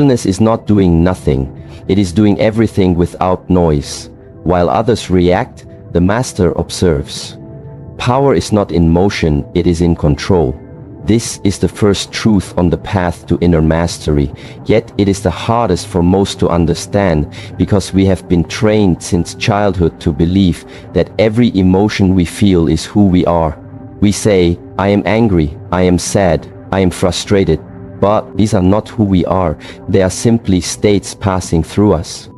Stillness is not doing nothing, it is doing everything without noise. While others react, the master observes. Power is not in motion, it is in control. This is the first truth on the path to inner mastery, yet it is the hardest for most to understand because we have been trained since childhood to believe that every emotion we feel is who we are. We say, I am angry, I am sad, I am frustrated, but these are not who we are, they are simply states passing through us.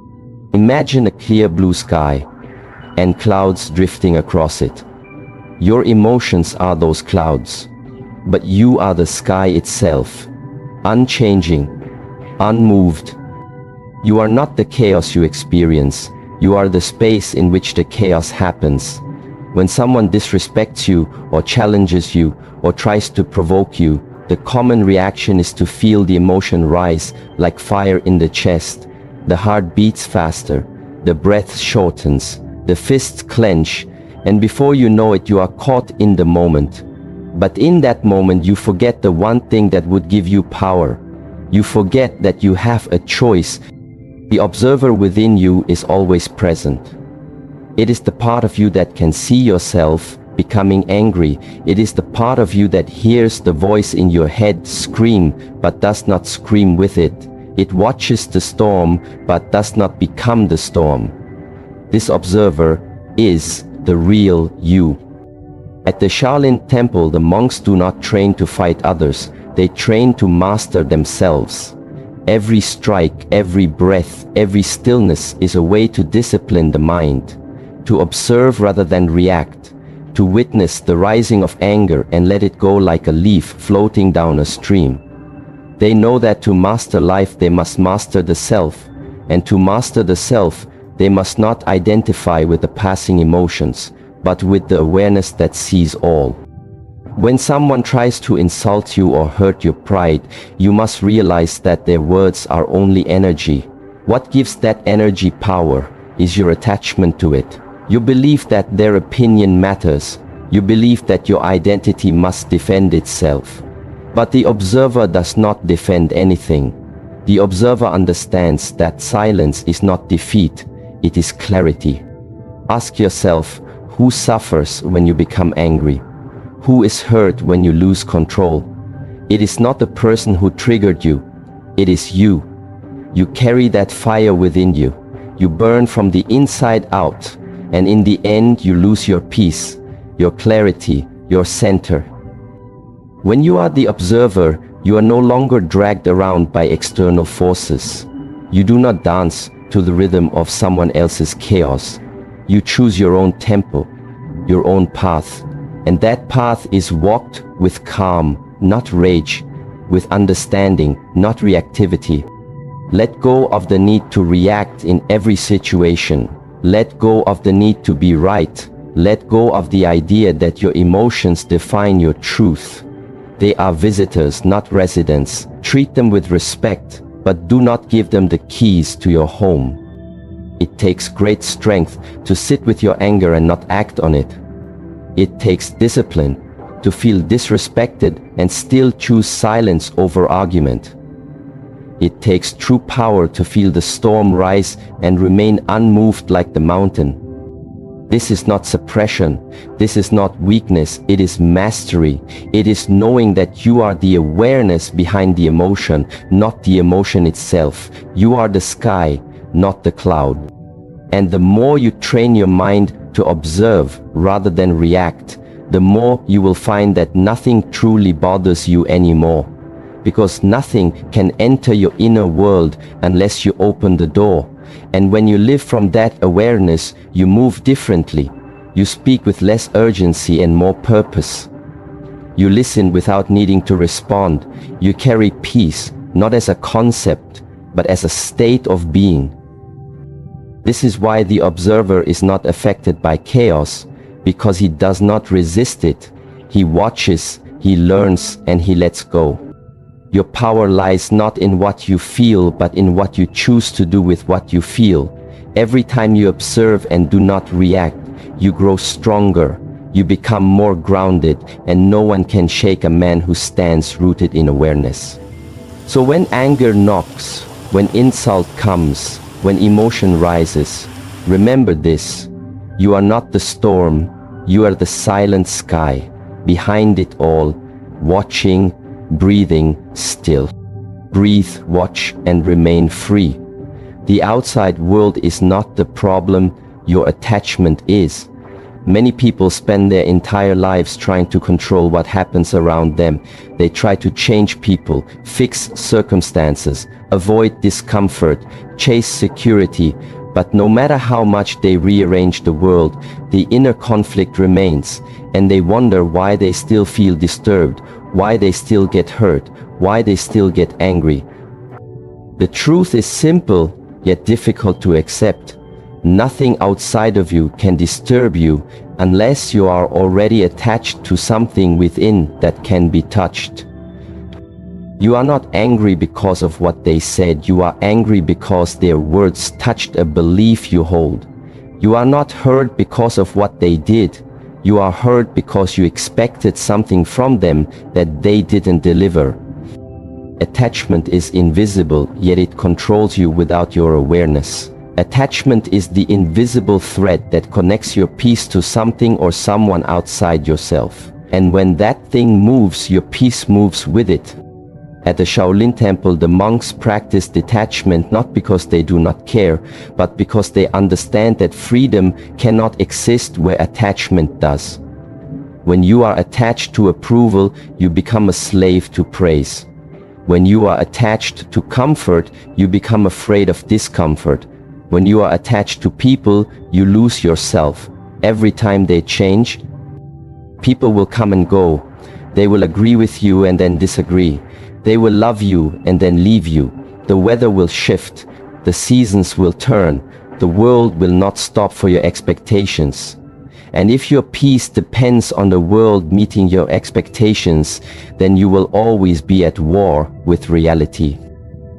Imagine a clear blue sky and clouds drifting across it. Your emotions are those clouds. But you are the sky itself, unchanging, unmoved. You are not the chaos you experience, you are the space in which the chaos happens. When someone disrespects you, or challenges you, or tries to provoke you, the common reaction is to feel the emotion rise like fire in the chest. The heart beats faster, the breath shortens, the fists clench, and before you know it, you are caught in the moment. But in that moment you forget the one thing that would give you power. You forget that you have a choice. The observer within you is always present. It is the part of you that can see yourself becoming angry. It is the part of you that hears the voice in your head scream but does not scream with it. It watches the storm but does not become the storm. This observer is the real you. At the Shaolin temple, the monks do not train to fight others, they train to master themselves. Every strike, every breath, every stillness is a way to discipline the mind, to observe rather than react, to witness the rising of anger and let it go like a leaf floating down a stream. They know that to master life they must master the self, and to master the self they must not identify with the passing emotions, but with the awareness that sees all. When someone tries to insult you or hurt your pride, you must realize that their words are only energy. What gives that energy power is your attachment to it. You believe that their opinion matters. You believe that your identity must defend itself. But the observer does not defend anything. The observer understands that silence is not defeat, it is clarity. Ask yourself, who suffers when you become angry? Who is hurt when you lose control? It is not the person who triggered you, it is you. You carry that fire within you. You burn from the inside out, and in the end you lose your peace, your clarity, your center. When you are the observer, you are no longer dragged around by external forces. You do not dance to the rhythm of someone else's chaos. You choose your own tempo, your own path, and that path is walked with calm, not rage, with understanding, not reactivity. Let go of the need to react in every situation. Let go of the need to be right. Let go of the idea that your emotions define your truth. They are visitors, not residents. Treat them with respect, but do not give them the keys to your home. It takes great strength to sit with your anger and not act on it. It takes discipline to feel disrespected and still choose silence over argument. It takes true power to feel the storm rise and remain unmoved like the mountain. This is not suppression, this is not weakness, it is mastery. It is knowing that you are the awareness behind the emotion, not the emotion itself. You are the sky, not the cloud. And the more you train your mind to observe rather than react, the more you will find that nothing truly bothers you anymore. Because nothing can enter your inner world unless you open the door. And when you live from that awareness, you move differently. You speak with less urgency and more purpose. You listen without needing to respond. You carry peace, not as a concept, but as a state of being. This is why the observer is not affected by chaos, because he does not resist it. He watches, he learns, and he lets go. Your power lies not in what you feel, but in what you choose to do with what you feel. Every time you observe and do not react, you grow stronger, you become more grounded, and no one can shake a man who stands rooted in awareness. So when anger knocks, When insult comes, when emotion rises, remember this: you are not the storm, you are the silent sky, behind it all, watching, breathing still. Breathe, watch, and remain free. The outside world is not the problem, your attachment is. Many people spend their entire lives trying to control what happens around them. They try to change people, fix circumstances, avoid discomfort, chase security, but no matter how much they rearrange the world, the inner conflict remains, and they wonder why they still feel disturbed, why they still get hurt, why they still get angry. The truth is simple, yet difficult to accept. Nothing outside of you can disturb you unless you are already attached to something within that can be touched. You are not angry because of what they said, you are angry because their words touched a belief you hold. You are not hurt because of what they did, you are hurt because you expected something from them that they didn't deliver. Attachment is invisible, yet it controls you without your awareness. Attachment is the invisible thread that connects your peace to something or someone outside yourself. And when that thing moves, your peace moves with it. At the Shaolin temple, the monks practice detachment not because they do not care, but because they understand that freedom cannot exist where attachment does. When you are attached to approval, you become a slave to praise. When you are attached to comfort, you become afraid of discomfort. When you are attached to people, you lose yourself. Every time they change, people will come and go. They will agree with you and then disagree. They will love you and then leave you. The weather will shift. The seasons will turn. The world will not stop for your expectations. And if your peace depends on the world meeting your expectations, then you will always be at war with reality.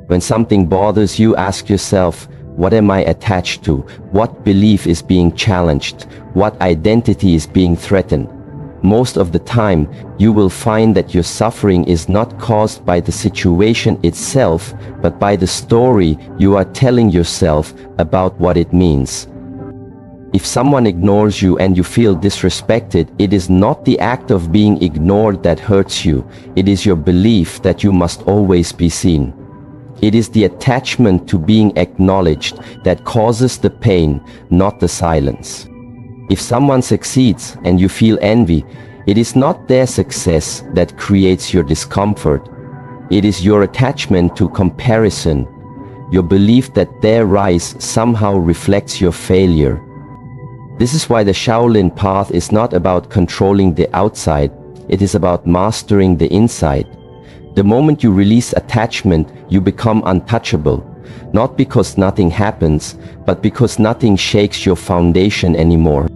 When something bothers you, ask yourself, what am I attached to? What belief is being challenged? What identity is being threatened? Most of the time, you will find that your suffering is not caused by the situation itself, but by the story you are telling yourself about what it means. If someone ignores you and you feel disrespected, it is not the act of being ignored that hurts you. It is your belief that you must always be seen. It is the attachment to being acknowledged that causes the pain, not the silence. If someone succeeds and you feel envy, it is not their success that creates your discomfort. It is your attachment to comparison, your belief that their rise somehow reflects your failure. This is why the Shaolin path is not about controlling the outside, it is about mastering the inside. The moment you release attachment, you become untouchable, not because nothing happens, but because nothing shakes your foundation anymore.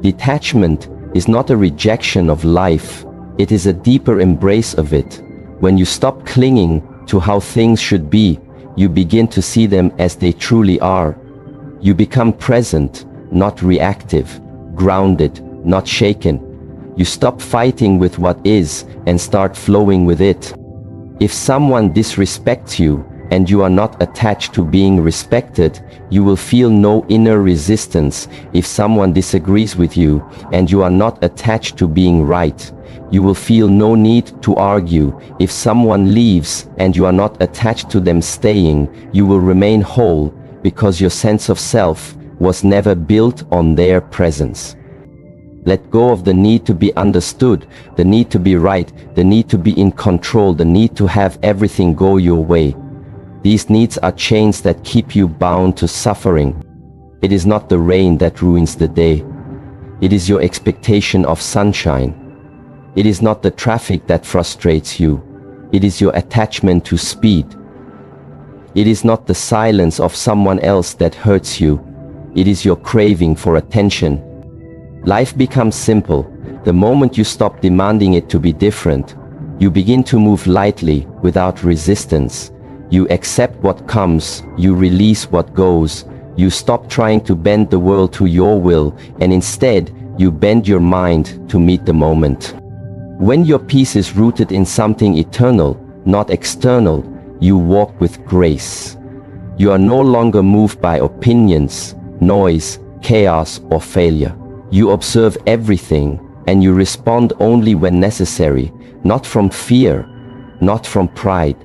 Detachment is not a rejection of life, it is a deeper embrace of it. When you stop clinging to how things should be, you begin to see them as they truly are. You become present, not reactive, grounded, not shaken. You stop fighting with what is and start flowing with it. If someone disrespects you and you are not attached to being respected, you will feel no inner resistance. If someone disagrees with you and you are not attached to being right, you will feel no need to argue. If someone leaves and you are not attached to them staying, you will remain whole because your sense of self was never built on their presence. Let go of the need to be understood, the need to be right, the need to be in control, the need to have everything go your way. These needs are chains that keep you bound to suffering. It is not the rain that ruins the day. It is your expectation of sunshine. It is not the traffic that frustrates you. It is your attachment to speed. It is not the silence of someone else that hurts you. It is your craving for attention. Life becomes simple. The moment you stop demanding it to be different, you begin to move lightly, without resistance. You accept what comes, you release what goes. You stop trying to bend the world to your will, and instead, you bend your mind to meet the moment. When your peace is rooted in something eternal, not external, you walk with grace. You are no longer moved by opinions, noise, chaos, or failure. You observe everything, and you respond only when necessary, not from fear, not from pride,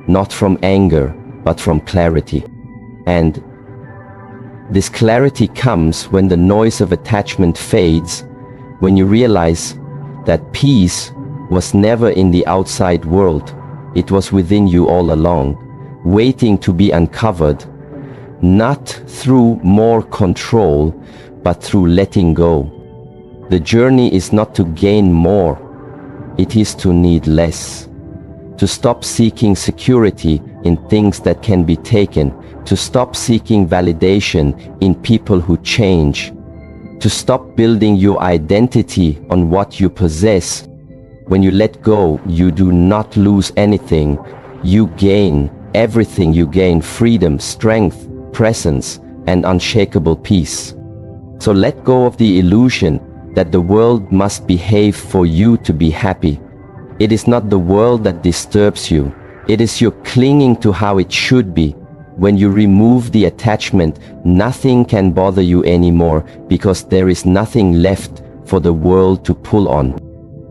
not from anger, but from clarity. And this clarity comes when the noise of attachment fades, when you realize that peace was never in the outside world. It was within you all along, waiting to be uncovered, not through more control, but through letting go. The journey is not to gain more, it is to need less. To stop seeking security in things that can be taken, to stop seeking validation in people who change, to stop building your identity on what you possess. When you let go, you do not lose anything. You gain everything. You gain freedom, strength, presence, and unshakable peace. So let go of the illusion that the world must behave for you to be happy. It is not the world that disturbs you. It is your clinging to how it should be. When you remove the attachment, nothing can bother you anymore because there is nothing left for the world to pull on.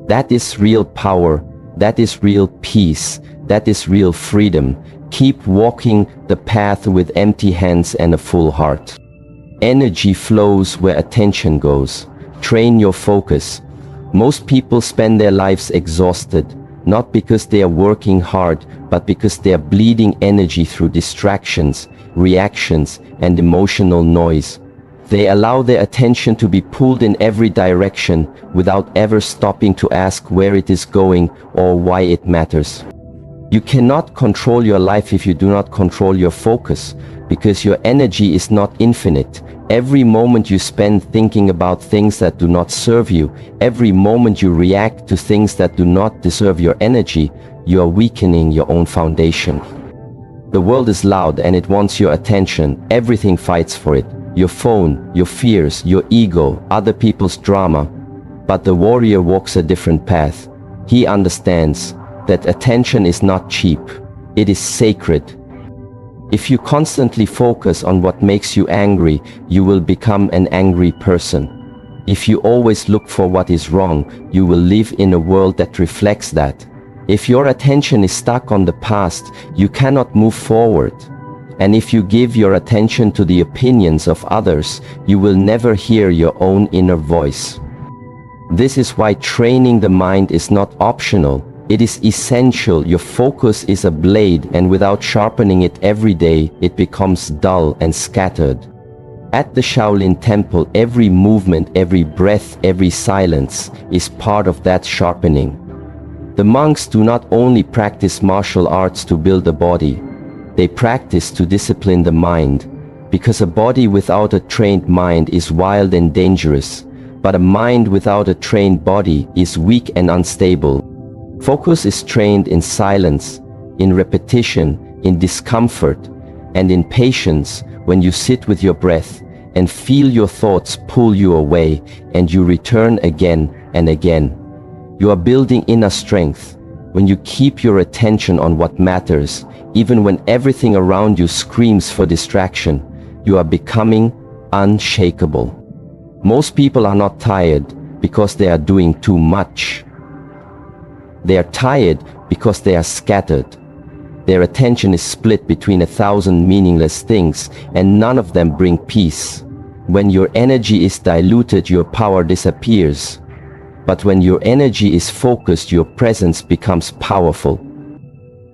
That is real power. That is real peace. That is real freedom. Keep walking the path with empty hands and a full heart. Energy flows where attention goes. Train your focus. Most people spend their lives exhausted, not because they are working hard, but because they are bleeding energy through distractions, reactions, and emotional noise. They allow their attention to be pulled in every direction without ever stopping to ask where it is going or why it matters. You cannot control your life if you do not control your focus, because your energy is not infinite. Every moment you spend thinking about things that do not serve you, every moment you react to things that do not deserve your energy, you are weakening your own foundation. The world is loud and it wants your attention. Everything fights for it. Your phone, your fears, your ego, other people's drama. But the warrior walks a different path. He understands that attention is not cheap. It is sacred. If you constantly focus on what makes you angry, you will become an angry person. If you always look for what is wrong, you will live in a world that reflects that. If your attention is stuck on the past, you cannot move forward. And if you give your attention to the opinions of others, you will never hear your own inner voice. This is why training the mind is not optional. It is essential. Your focus is a blade, and without sharpening it every day, it becomes dull and scattered. At the Shaolin temple, every movement, every breath, every silence is part of that sharpening. The monks do not only practice martial arts to build a body, they practice to discipline the mind, because a body without a trained mind is wild and dangerous, but a mind without a trained body is weak and unstable. Focus is trained in silence, in repetition, in discomfort, and in patience when you sit with your breath and feel your thoughts pull you away and you return again and again. You are building inner strength when you keep your attention on what matters, even when everything around you screams for distraction. You are becoming unshakable. Most people are not tired because they are doing too much. They are tired because they are scattered. Their attention is split between 1,000 meaningless things, and none of them bring peace. When your energy is diluted, your power disappears. But when your energy is focused, your presence becomes powerful.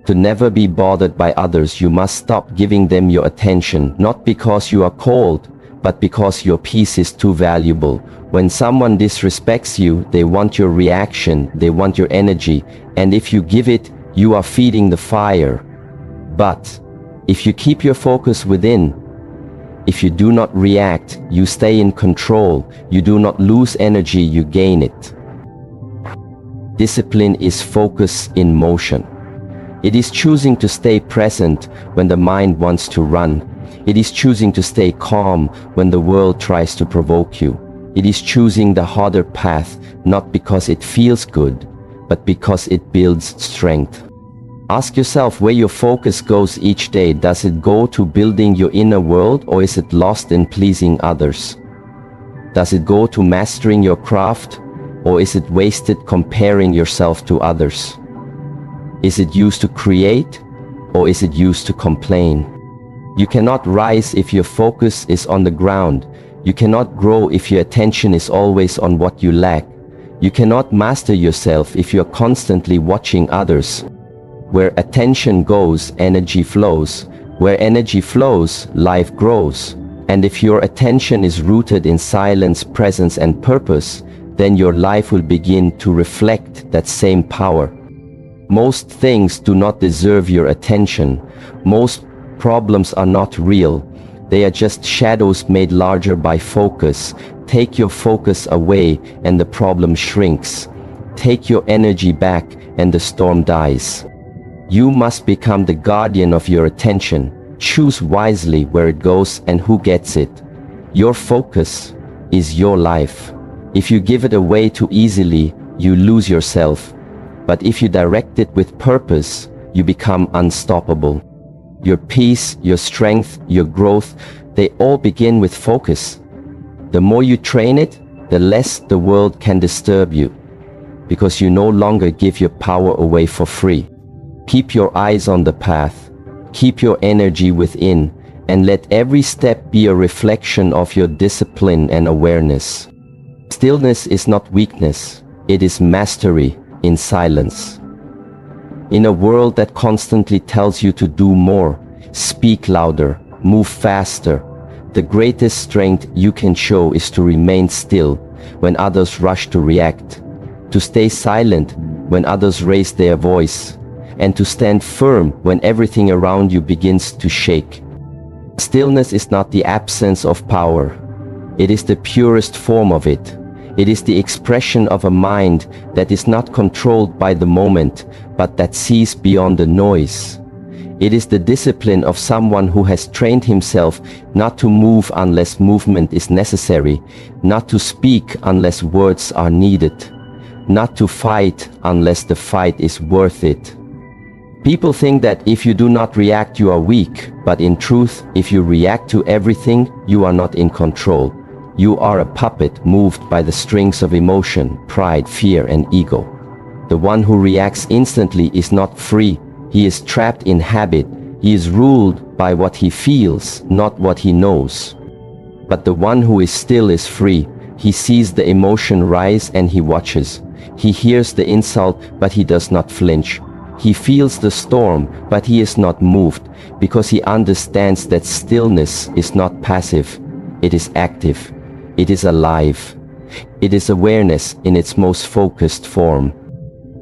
To never be bothered by others, you must stop giving them your attention, not because you are cold, but because your peace is too valuable. When someone disrespects you, they want your reaction, they want your energy, and if you give it, you are feeding the fire. But if you keep your focus within, if you do not react, you stay in control, you do not lose energy, you gain it. Discipline is focus in motion. It is choosing to stay present when the mind wants to run. It is choosing to stay calm when the world tries to provoke you. It is choosing the harder path, not because it feels good, but because it builds strength. Ask yourself where your focus goes each day. Does it go to building your inner world, or is it lost in pleasing others? Does it go to mastering your craft, or is it wasted comparing yourself to others? Is it used to create, or is it used to complain? You cannot rise if your focus is on the ground. You cannot grow if your attention is always on what you lack. You cannot master yourself if you are constantly watching others. Where attention goes, energy flows. Where energy flows, life grows. And if your attention is rooted in silence, presence, and purpose, then your life will begin to reflect that same power. Most things do not deserve your attention. Most problems are not real. They are just shadows made larger by focus. Take your focus away and the problem shrinks. Take your energy back and the storm dies. You must become the guardian of your attention. Choose wisely where it goes and who gets it. Your focus is your life. If you give it away too easily, you lose yourself. But if you direct it with purpose, you become unstoppable. Your peace, your strength, your growth, they all begin with focus. The more you train it, the less the world can disturb you, because you no longer give your power away for free. Keep your eyes on the path. Keep your energy within, and let every step be a reflection of your discipline and awareness. Stillness is not weakness, it is mastery in silence. In a world that constantly tells you to do more, speak louder, move faster, the greatest strength you can show is to remain still when others rush to react, to stay silent when others raise their voice, and to stand firm when everything around you begins to shake. Stillness is not the absence of power. It is the purest form of it. It is the expression of a mind that is not controlled by the moment, but that sees beyond the noise. It is the discipline of someone who has trained himself not to move unless movement is necessary, not to speak unless words are needed, not to fight unless the fight is worth it. People think that if you do not react, you are weak, but in truth, if you react to everything, you are not in control. You are a puppet moved by the strings of emotion, pride, fear, and ego. The one who reacts instantly is not free. He is trapped in habit. He is ruled by what he feels, not what he knows. But the one who is still is free. He sees the emotion rise and he watches. He hears the insult, but he does not flinch. He feels the storm, but he is not moved, because he understands that stillness is not passive. It is active. It is alive. It is awareness in its most focused form.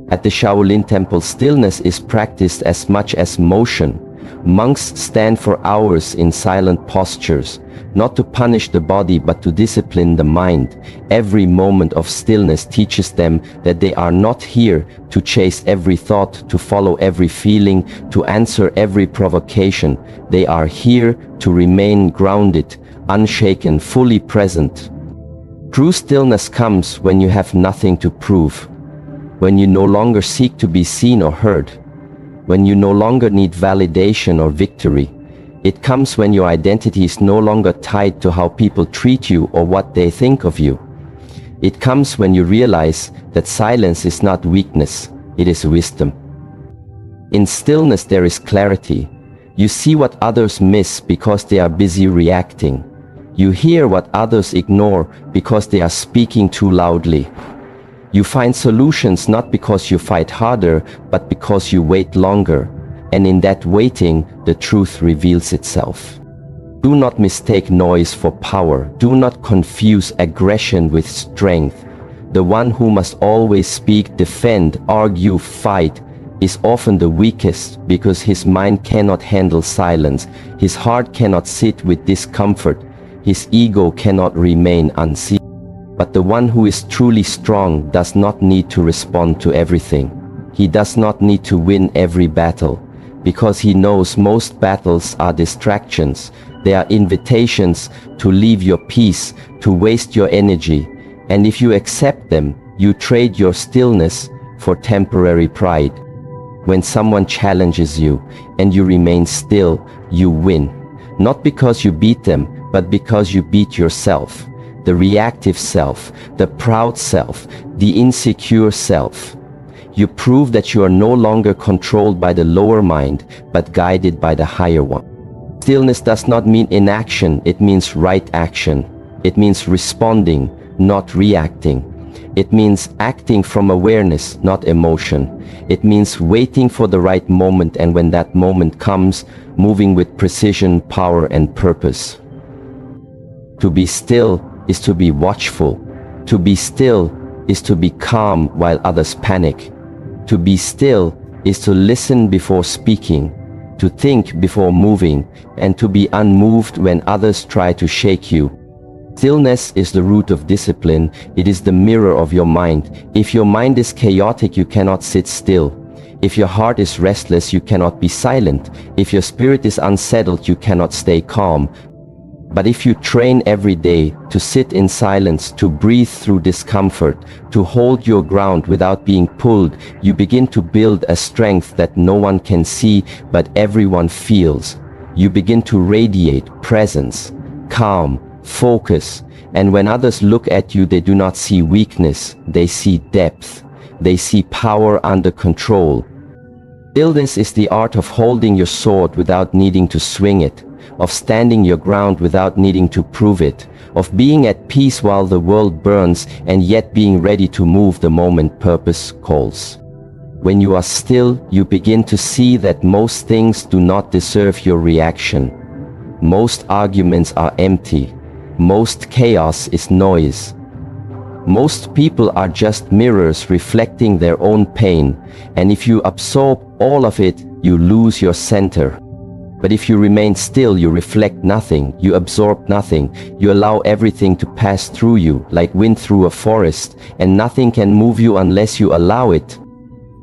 At the Shaolin temple, stillness is practiced as much as motion. Monks stand for hours in silent postures, not to punish the body but to discipline the mind. Every moment of stillness teaches them that they are not here to chase every thought, to follow every feeling, to answer every provocation. They are here to remain grounded, unshaken, fully present. True stillness comes when you have nothing to prove, when you no longer seek to be seen or heard, when you no longer need validation or victory. It comes when your identity is no longer tied to how people treat you or what they think of you. It comes when you realize that silence is not weakness, it is wisdom. In stillness there is clarity. You see what others miss because they are busy reacting. You hear what others ignore because they are speaking too loudly. You find solutions not because you fight harder, but because you wait longer. And in that waiting, the truth reveals itself. Do not mistake noise for power. Do not confuse aggression with strength. The one who must always speak, defend, argue, fight is often the weakest because his mind cannot handle silence. His heart cannot sit with discomfort. His ego cannot remain unseen. But the one who is truly strong does not need to respond to everything. He does not need to win every battle, because he knows most battles are distractions. They are invitations to leave your peace, to waste your energy. And if you accept them, you trade your stillness for temporary pride. when someone challenges you and you remain still, you win. Not because you beat them, but because you beat yourself. The reactive self, the proud self, the insecure self. You prove that you are no longer controlled by the lower mind, but guided by the higher one. Stillness does not mean inaction, it means right action. It means responding, not reacting. It means acting from awareness, not emotion. It means waiting for the right moment, and when that moment comes, moving with precision, power, and purpose. To be still is to be watchful. To be still is to be calm while others panic. To be still is to listen before speaking, to think before moving, and to be unmoved when others try to shake you. Stillness is the root of discipline. It is the mirror of your mind. If your mind is chaotic, you cannot sit still. If your heart is restless, you cannot be silent. If your spirit is unsettled, you cannot stay calm. But if you train every day to sit in silence, to breathe through discomfort, to hold your ground without being pulled, you begin to build a strength that no one can see, but everyone feels. You begin to radiate presence, calm, focus, and when others look at you, they do not see weakness, they see depth. They see power under control. Stillness is the art of holding your sword without needing to swing it, of standing your ground without needing to prove it, of being at peace while the world burns and yet being ready to move the moment purpose calls. When you are still, you begin to see that most things do not deserve your reaction. Most arguments are empty. Most chaos is noise. Most people are just mirrors reflecting their own pain, and if you absorb all of it, you lose your center. But if you remain still, you reflect nothing, you absorb nothing, you allow everything to pass through you, like wind through a forest, and nothing can move you unless you allow it.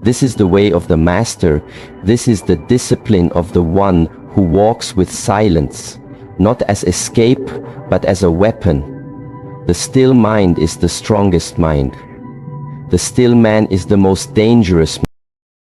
This is the way of the master. This is the discipline of the one who walks with silence, not as escape, but as a weapon. The still mind is the strongest mind. The still man is the most dangerous